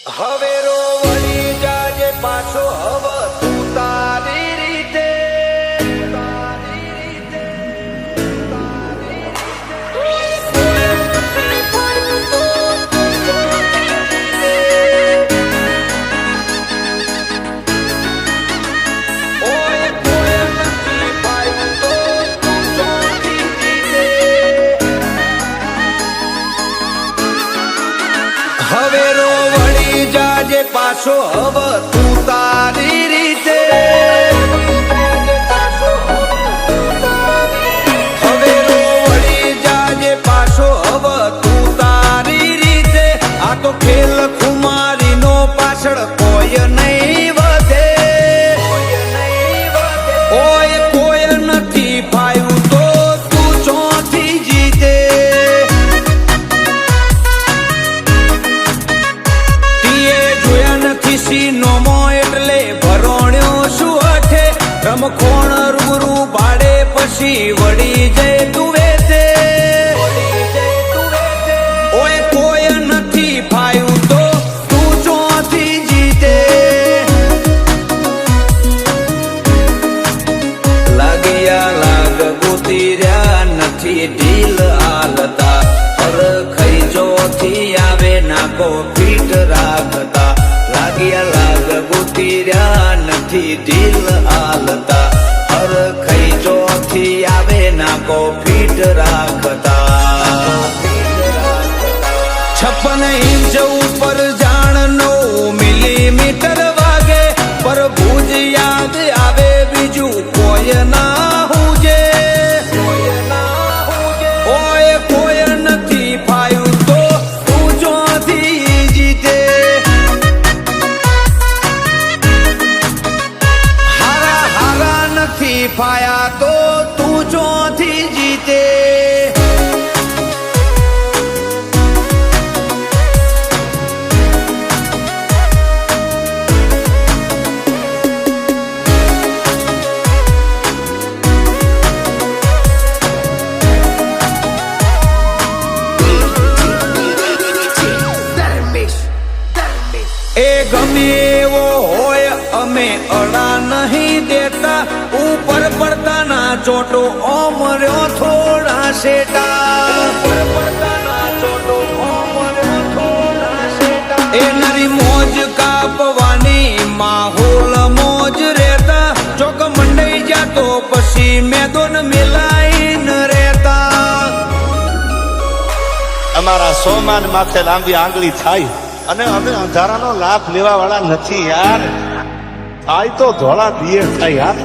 હવે રો વળી જાજે પાછો હવ તું તારી રીતે હવે રો વળી જાજે પાછો હવ તું તારી રીતે હવે રો વળી જાજે પાછો હવ તું તારી રીતે આ તો ખેલ ખુમારીનો પાછળ કોઈ નહીં વધે ઓય કોઈ નથી ફાયું તો તું ચોથી જીતે નોમો એટલે ભરોણ્યો શું અઠે રમખોણ રૂબરૂ ભાડે પછી વળી જય તું વેતે ઓય કોઈ નથી ફાયું તો તું ચોથી જીતે લાગ્યા લાગ ગોતી રહ્યા નથી ઢીલ હાલતા પર ખઈ ચોથી આવે નાકો ફીટ રાખતા લાગ્યા લાગ ગોતી રહ્યા નથી ઢીલ હાલતા હર ખઈ ચોથી આવે નાકો ફીટ રાખતા 56 ઇંચ ઉપર જાણ 9 મિલીમીટર વાગે પર ભુજ યાદ આવે બીજું કોઈ ના હુજે ઓય કોઈ નથી ફાયું તો તું ચોથી જીતે ફાયા તો તું ચોથી જીતે એ ગમે એવો હોય અમે અડા નહીં દેતા ઉપર પડતાના ચોટો ઓમર્યો થોડા શેટા એ નરી મોજ કાપવાની માહોલ મોજ રહેતા ચોક મંડાઈ જાતો પછી મેદોન મિલાઈન રહેતા અમારા સોમાન માથે લાંબી આંગળી થાય અને અમે અંધારાનો લાભ લેવા વાળા નથી યાર આય તો ધોળા દિયે થાય યાર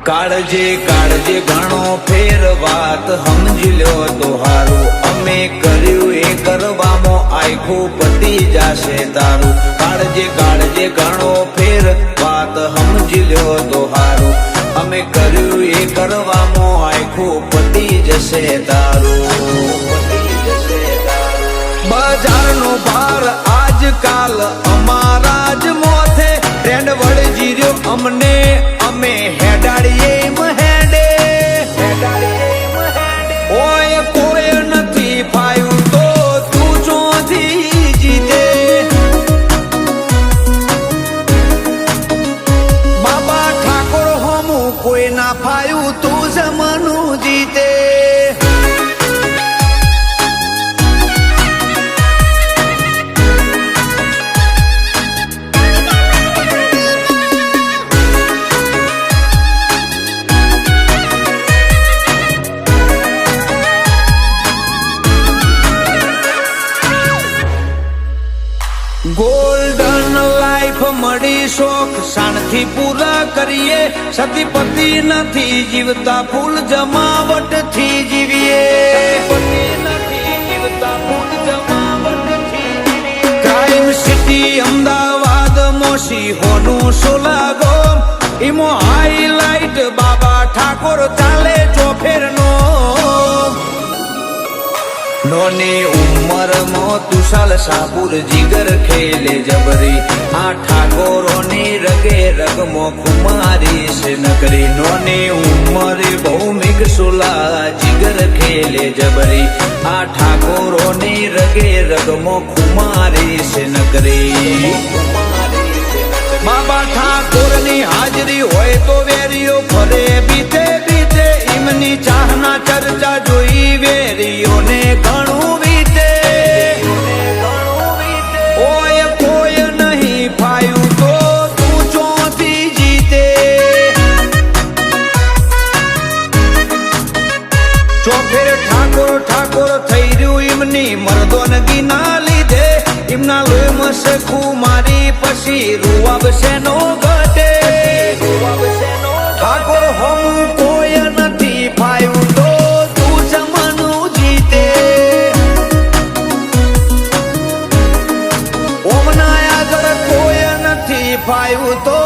કાળજે કાળજે ઘણો ફેર વાત સમજી લ્યો તો હારું અમે કર્યું એ કરવામાં આખું પતી જાશે તારું કાળજે કાળજે ઘણો ફેર વાત સમજી લ્યો તો હારું અમે કર્યું એ કરવામાં આખું પતી જશે તારું બજારનો ભાર આજકાલ અમારા જ મોથે ટ્રેન્ડ વળજી રહ્યો અમને અમે હેડાડીએ હેડે ઓય કોઈ નથી ફાયું તો તું ચોથી જીતે બાબા ઠાકોર હોમું કોઈ ના ફાયું તું જમનું જીતે ગોલ્ડન લાઈફ મળી શોખ શાનથી પૂરા કરીએ સતીપતિ નથી જીવતા ફૂલ જમાવટ થી જીવીએ crime city Ahmedabad Musi હોનું સોલાગો ઈમો highlight બાબા ઠાકોર ચાલે ચોફેરનો નોની ઉંમરમાં તુષાલ સાબુર જીગર ખેલે જબરી આ ઠાકોરોની રગે રગમો ખુમારી છે નકરી નોની ઉંમરે ભૌમિક સુલા જીગર ખેલે જબરી આ ઠાકોરોની રગે રગમો ખુમારી છે નકરી બાબા ઠાકોરની હાજરી હોય તો વેરીઓ ફરે બીતે બીતે એમની ચાહના ચર્ચા જોઈ વેરીઓને ઘણું વીતે ઓય કોઈ નહીં ફાયું તો તું ચોથી જીતે ચોફેર ઠાકોર ઠાકોર થઈ રહ્યું એમની મર્દોનગી ના લીધે એમના લોહીમાં સખું મારી પછી રૂવાબશે નો ઘટે ઠાકોર હમ કોઈ નથી ફાયું તો તું જમનું જીતે ઓમના આગળ કોઈ નથી ફાયું તો